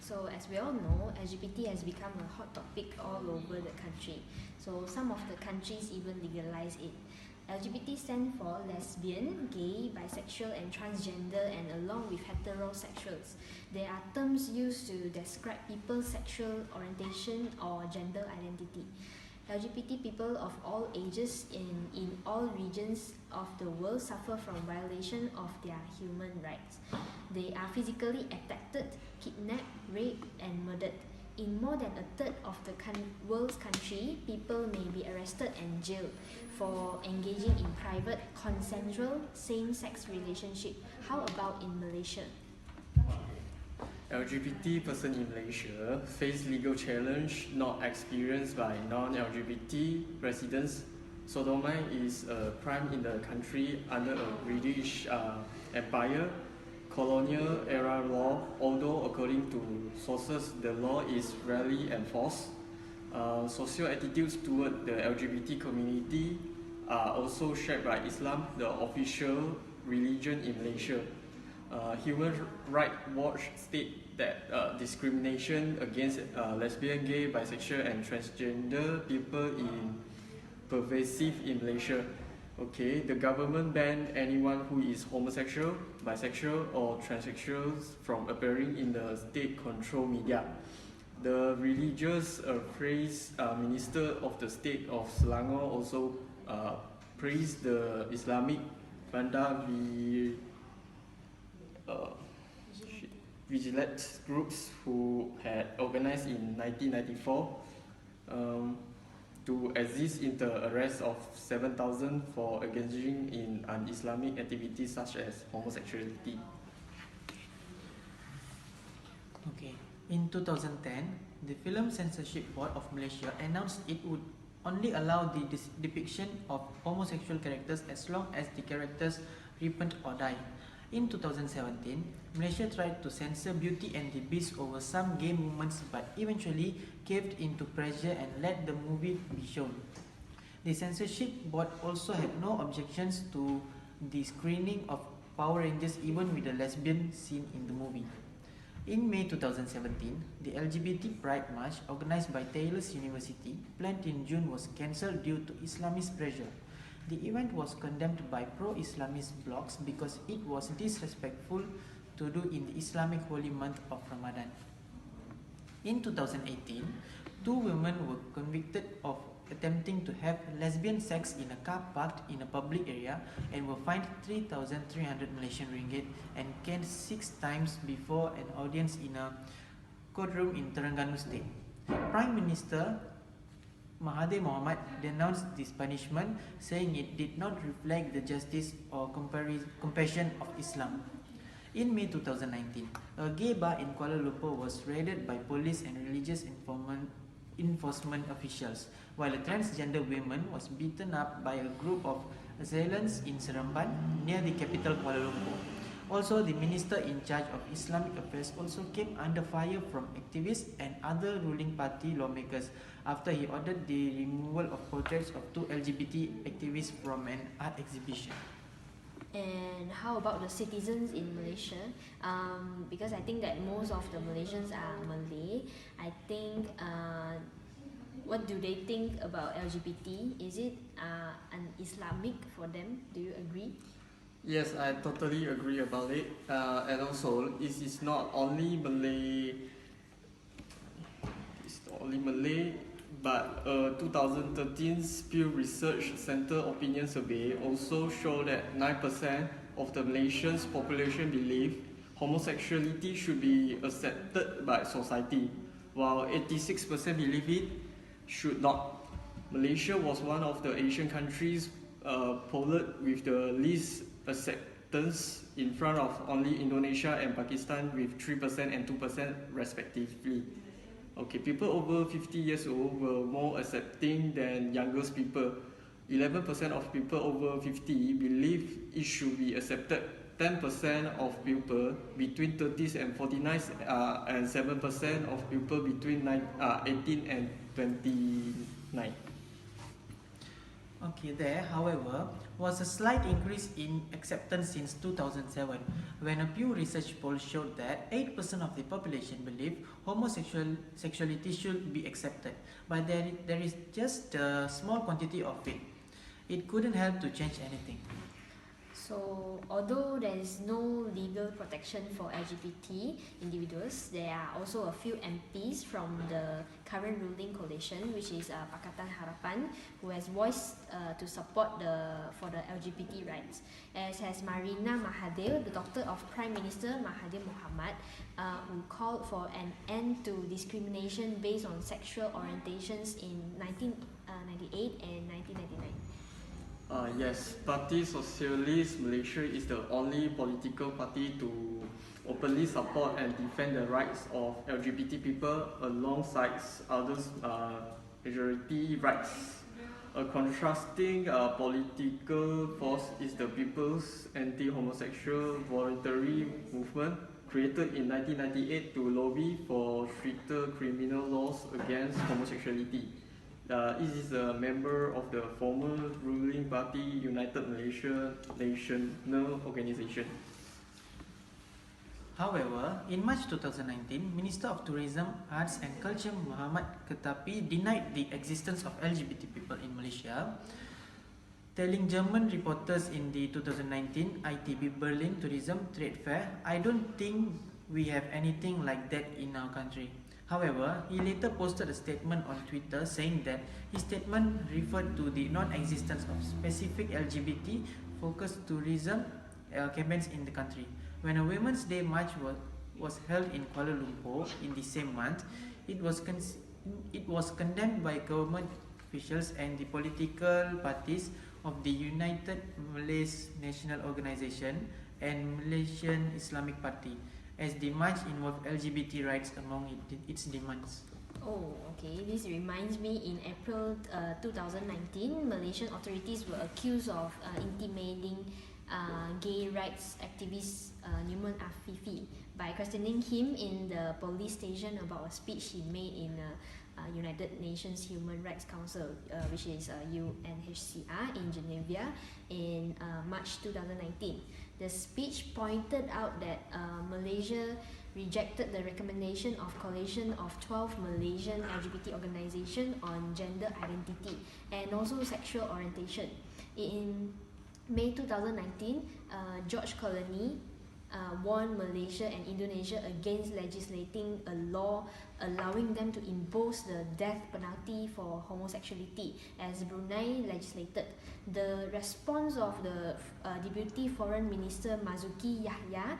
So as we all know, LGBT has become a hot topic all over the country. So some of the countries even legalize it. LGBT stands for lesbian, gay, bisexual and transgender, and along with heterosexuals. They are terms used to describe people's sexual orientation or gender identity. LGBT people of all ages in all regions of the world suffer from violation of their human rights. They are physically attacked, kidnapped, raped, and murdered. In more than a third of the world's country, people may be arrested and jailed for engaging in private, consensual, same-sex relationship. How about in Malaysia? LGBT person in Malaysia face legal challenge not experienced by non-LGBT residents. Sodomy is a crime in the country under a British Empire colonial era law, although according to sources the law is rarely enforced. Social attitudes toward the LGBT community are also shaped by Islam, the official religion in Malaysia. Human Rights Watch state that discrimination against lesbian, gay, bisexual and transgender people is pervasive in Malaysia. Okay, the government banned anyone who is homosexual, bisexual or transsexual from appearing in the state-controlled media. The religious minister of the state of Selangor also praised the Islamic vigilante groups who had organized in 1994 to assist in the arrest of 7,000 for engaging in un-Islamic activities such as homosexuality. Okay. In 2010, the Film Censorship Board of Malaysia announced it would only allow the depiction of homosexual characters as long as the characters repent or die. In 2017, Malaysia tried to censor Beauty and the Beast over some gay moments but eventually caved into pressure and let the movie be shown. The censorship board also had no objections to the screening of Power Rangers even with the lesbian scene in the movie. In May 2017, the LGBT Pride March organized by Taylor's University, planned in June, was cancelled due to Islamist pressure. The event was condemned by pro-Islamist blocs because it was disrespectful to do in the Islamic holy month of Ramadan. In 2018, two women were convicted of attempting to have lesbian sex in a car parked in a public area and were fined 3,300 Malaysian ringgit and caned 6 times before an audience in a courtroom in Terengganu State. Prime Minister Mahathir Mohamad denounced this punishment, saying it did not reflect the justice or compassion of Islam. In May 2019, a gay bar in Kuala Lumpur was raided by police and religious enforcement officials, while a transgender woman was beaten up by a group of assailants in Seremban, near the capital Kuala Lumpur. Also, the minister in charge of Islamic affairs also came under fire from activists and other ruling party lawmakers after he ordered the removal of portraits of 2 LGBT activists from an art exhibition. And how about the citizens in Malaysia? Because I think that most of the Malaysians are Malay. I think, what do they think about LGBT? Is it an Islamic for them? Do you agree? Yes, I totally agree about it. And also, it is not only Malay. It's not only Malay, but 2013 Pew Research Center opinion survey also showed that 9% of the Malaysians population believe homosexuality should be accepted by society, while 86% believe it should not. Malaysia was one of the Asian countries polled with the least acceptance, in front of only Indonesia and Pakistan with 3% and 2% respectively. Okay, people over 50 years old were more accepting than younger people. 11% of people over 50 believe it should be accepted. 10% of people between 30s and 49s, and 7% of people between 18 and 29. Okay, there, however, was a slight increase in acceptance since 2007, when a Pew Research poll showed that 8% of the population believe homosexuality should be accepted, but there is just a small quantity of it. It couldn't help to change anything. So, although there is no legal protection for LGBT individuals, there are also a few MPs from the current ruling coalition, which is Pakatan Harapan, who has voiced to support for the LGBT rights. As has Marina Mahathir, the daughter of Prime Minister Mahathir Mohamad, who called for an end to discrimination based on sexual orientations in 1998 and 1999. Yes, Parti Socialist Malaysia is the only political party to openly support and defend the rights of LGBT people alongside others' majority rights. A contrasting political force is the People's Anti-Homosexual Voluntary Movement, created in 1998 to lobby for stricter criminal laws against homosexuality. It is a member of the former ruling party United Malaysia National Organisation. However, in March 2019, Minister of Tourism, Arts and Culture Muhammad Ketapi denied the existence of LGBT people in Malaysia, telling German reporters in the 2019 ITB Berlin Tourism Trade Fair, "I don't think we have anything like that in our country." However, he later posted a statement on Twitter saying that his statement referred to the non-existence of specific LGBT-focused tourism campaigns in the country. When a Women's Day march was held in Kuala Lumpur in the same month, it was condemned by government officials and the political parties of the United Malays National Organisation and Malaysian Islamic Party, as the march involved LGBT rights among its demands. Oh, okay. This reminds me, in April 2019, Malaysian authorities were accused of intimidating gay rights activist Newman Afifi by questioning him in the police station about a speech he made in United Nations Human Rights Council, which is UNHCR in Geneva in March 2019. The speech pointed out that Malaysia rejected the recommendation of coalition of 12 Malaysian LGBT organisations on gender identity and also sexual orientation. In May 2019, George Colony warned Malaysia and Indonesia against legislating a law allowing them to impose the death penalty for homosexuality, as Brunei legislated. The response of the Deputy Foreign Minister Marzuki Yahya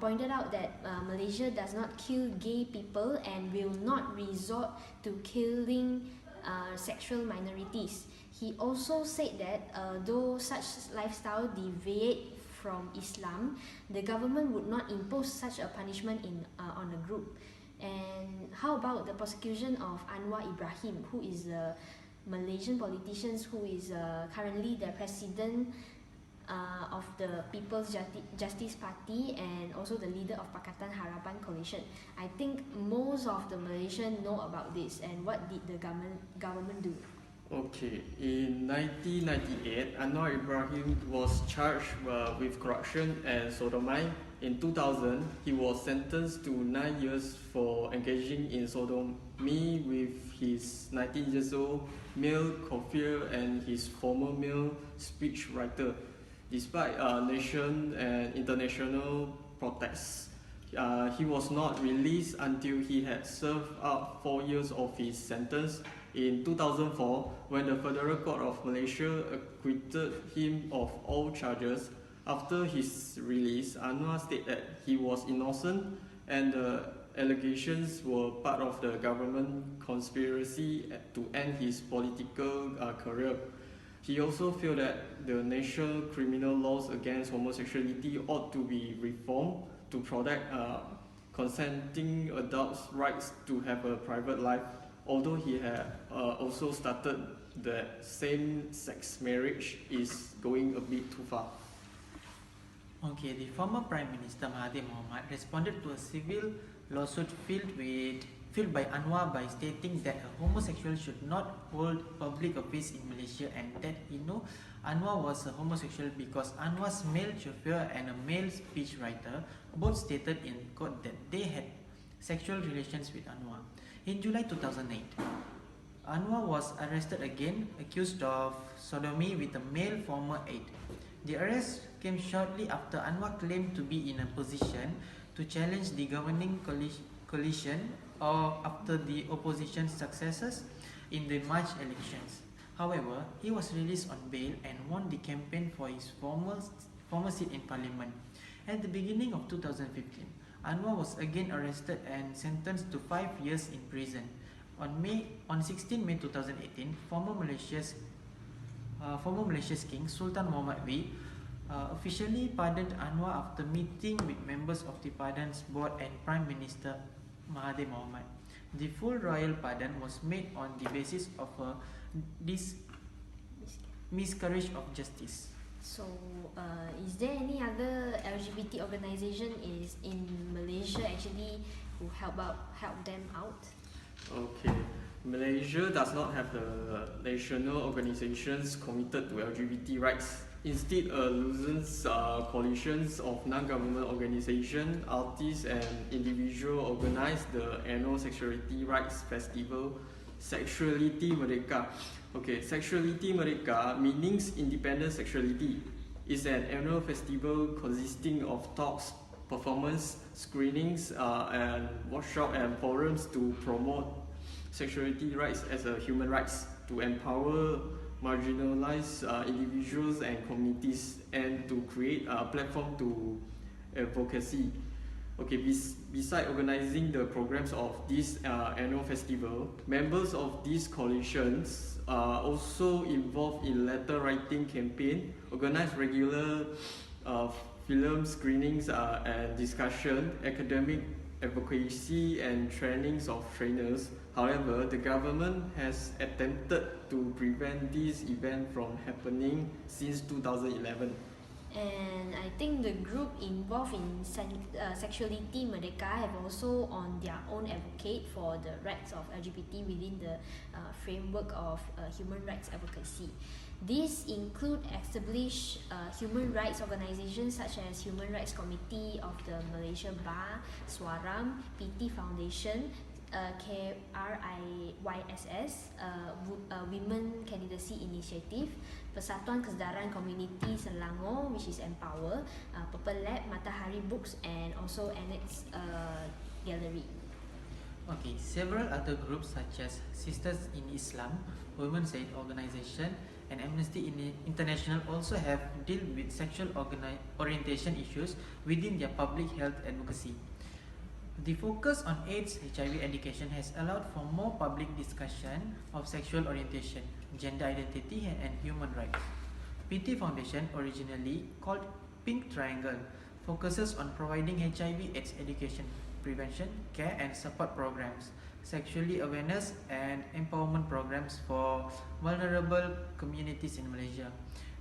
pointed out that Malaysia does not kill gay people and will not resort to killing sexual minorities. He also said that though such lifestyle deviate from Islam, the government would not impose such a punishment on a group. And how about the prosecution of Anwar Ibrahim, who is a Malaysian politician who is currently the president of the People's Justice Party and also the leader of Pakatan Harapan coalition? I think most of the Malaysians know about this. And what did the government do? Okay, in 1998, Anwar Ibrahim was charged with corruption and sodomy. In 2000, he was sentenced to 9 years for engaging in sodomy with his 19 years old male co-founder and his former male speechwriter. Despite nation and international protests, he was not released until he had served out 4 years of his sentence. In 2004, when the Federal Court of Malaysia acquitted him of all charges, after his release, Anwar stated that he was innocent and the allegations were part of the government conspiracy to end his political career. He also felt that the national criminal laws against homosexuality ought to be reformed to protect consenting adults' rights to have a private life, although he had also started that same-sex marriage is going a bit too far. Okay, the former Prime Minister Mahathir Mohamad responded to a civil lawsuit filed fulfilled by Anwar by stating that a homosexual should not hold public office in Malaysia, and that Anwar was a homosexual because Anwar's male chauffeur and a male speechwriter both stated in court that they had sexual relations with Anwar. In July 2008, Anwar was arrested again, accused of sodomy with a male former aide. The arrest came shortly after Anwar claimed to be in a position to challenge the governing coalition or after the opposition's successes in the March elections. However, he was released on bail and won the campaign for his former seat in parliament. At the beginning of 2015, Anwar was again arrested and sentenced to 5 years in prison. On 16 May 2018, former Malaysia's king Sultan Muhammad V officially pardoned Anwar after meeting with members of the Pardons Board and Prime Minister Mahathir Mohamad. The full royal pardon was made on the basis of a miscarriage of justice. So, is there any other LGBT organization in Malaysia actually who help them out? Okay, Malaysia does not have the national organizations committed to LGBT rights. Instead, loosens coalitions of non-government organizations, artists and individuals organize the annual Sexuality Rights Festival, Sexuality Merdeka. Okay, Sexuality Merdeka, meanings independent sexuality, is an annual festival consisting of talks, performance, screenings, and workshops and forums to promote sexuality rights as a human rights, to empower marginalized individuals and communities, and to create a platform to advocacy. Okay, besides organizing the programs of this annual festival, members of these coalitions are also involved in letter writing campaign, organize regular film screenings and discussion, academic advocacy and trainings of trainers. However, the government has attempted to prevent this event from happening since 2011. And I think the group involved in Sexuality Merdeka have also on their own advocate for the rights of LGBT within the framework of human rights advocacy. These include established human rights organizations such as Human Rights Committee of the Malaysia Bar, Swaram, PT Foundation, KRIYSS, Women Candidacy Initiative, Persatuan Kesedaran Community Selangor, which is Empower, Purple Lab, Matahari Books, and also Annex Gallery. Okay, several other groups such as Sisters in Islam, Women's Aid Organization, and Amnesty International also have dealt with sexual orientation issues within their public health advocacy. The focus on AIDS HIV education has allowed for more public discussion of sexual orientation, gender identity, and human rights. PT Foundation, originally called Pink Triangle, focuses on providing HIV AIDS education, prevention, care and support programs, sexually awareness and empowerment programs for vulnerable communities in Malaysia.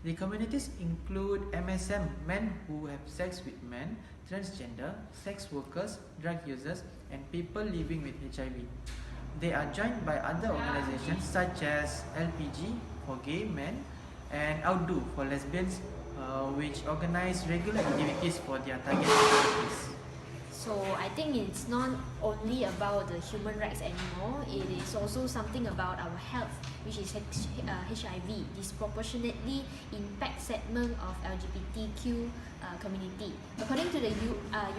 The communities include MSM, men who have sex with men, transgender, sex workers, drug users, and people living with HIV. They are joined by other organizations such as LPG for gay men and Outdo for lesbians, which organize regular activities for their target communities. So I think it's not only about the human rights anymore, it is also something about our health, which is HIV disproportionately impact segment of LGBTQ community. According to the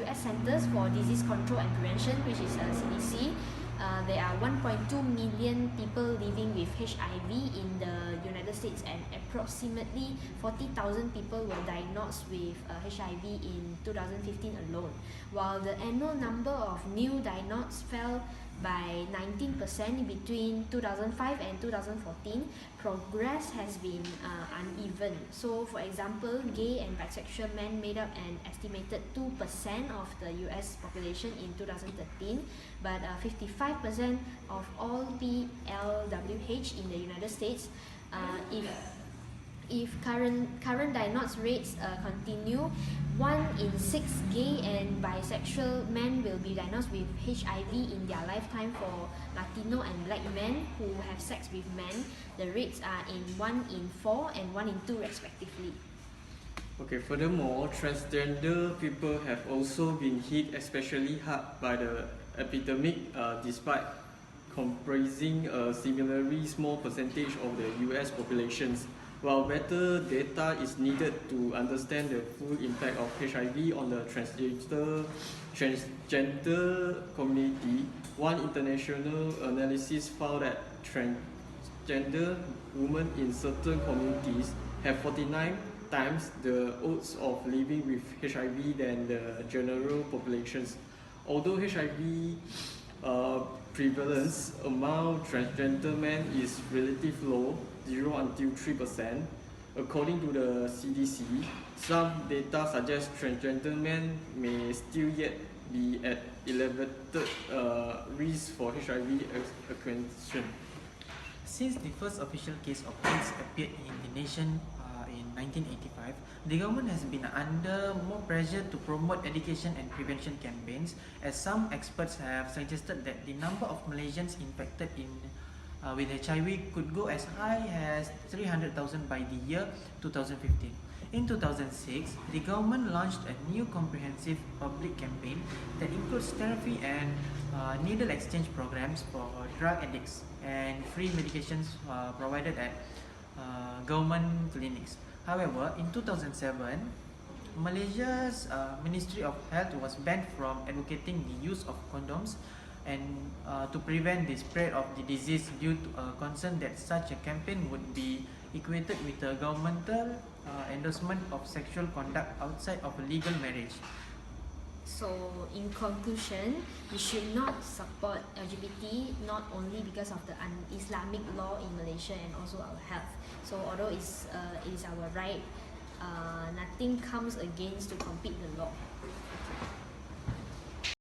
US Centers for Disease Control and Prevention, which is CDC, there are 1.2 million people living with HIV in the United States, and approximately 40,000 people were diagnosed with HIV in 2015 alone, while the annual number of new diagnosed fell by 19% between 2005 and 2014. Progress has been uneven. So, for example, gay and bisexual men made up an estimated 2% of the US population in 2013, but 55% of all PLWH in the United States. If if current diagnosis rates continue, 1 in 6 gay and bisexual men will be diagnosed with HIV in their lifetime. For Latino and black men who have sex with men, the rates are in 1 in 4 and 1 in 2 respectively. Okay, furthermore, transgender people have also been hit especially hard by the epidemic, despite comprising a similarly small percentage of the US populations. While better data is needed to understand the full impact of HIV on the transgender community, one international analysis found that transgender women in certain communities have 49 times the odds of living with HIV than the general populations. Although HIV prevalence among transgender men is relatively low, 0 until 3%, according to the CDC, some data suggest transgender men may still yet be at elevated risk for HIV acquisition. Since the first official case of AIDS appeared in the nation in 1985, the government has been under more pressure to promote education and prevention campaigns, as some experts have suggested that the number of Malaysians infected with HIV could go as high as 300,000 by the year 2015. In 2006, the government launched a new comprehensive public campaign that includes therapy and needle exchange programs for drug addicts and free medications provided at government clinics. However, in 2007, Malaysia's Ministry of Health was banned from advocating the use of condoms and to prevent the spread of the disease, due to a concern that such a campaign would be equated with a governmental endorsement of sexual conduct outside of a legal marriage. So in conclusion, we should not support LGBT not only because of the Islamic law in Malaysia and also our health. So although it is our right, nothing comes against to compete the law.